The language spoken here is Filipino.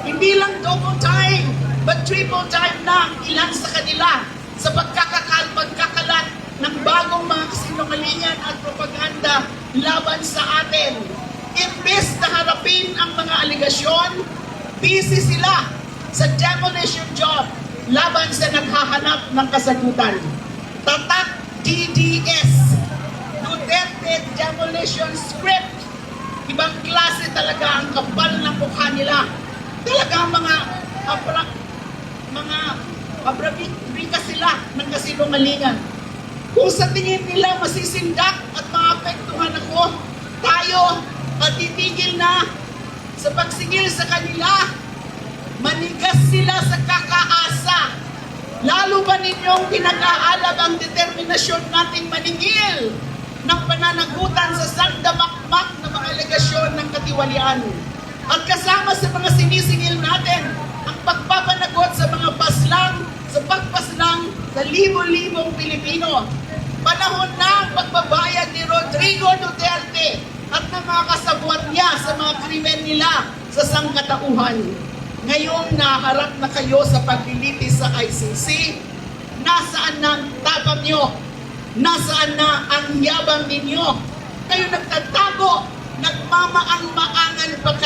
Hindi lang double time, but triple time na ang ilan sa kanila sa pagkakalat ng bagong mga kasinungalingan at propaganda laban sa atin. Imbes na harapin ang mga aligasyon, busy sila sa demolition job laban sa naghahanap ng kasagutan. Tatak DDS, Duterte Demolition Script. Ibang klase talaga ang kapal ng mukha nila. Talaga mga abrabika sila ng kasinungalingan. Kung sa tingin nila masisindak at maapektuhan ako, tayo at titigil na sa pagsingil sa kanila, manigas sila sa kakaasa. Lalo ba ninyong pinag-aalab ang determinasyon nating maningil ng pananagutan sa sandamakmak na mga alegasyon ng katiwalian? At kasama sa mga sinisingil natin, ang pagpapanagot sa mga paslang, sa pagpaslang sa libo-libong Pilipino. Panahon na ang pagbabayad ni Rodrigo Duterte at ng mga kasabwat niya sa mga krimen nila sa sangkatauhan. Ngayong naharap na kayo sa paglilitis sa ICC, nasaan na ang tapang nyo? Nasaan na ang yabang ninyo? Kayo nagtatago, nagmamaang-maangan pa kayo.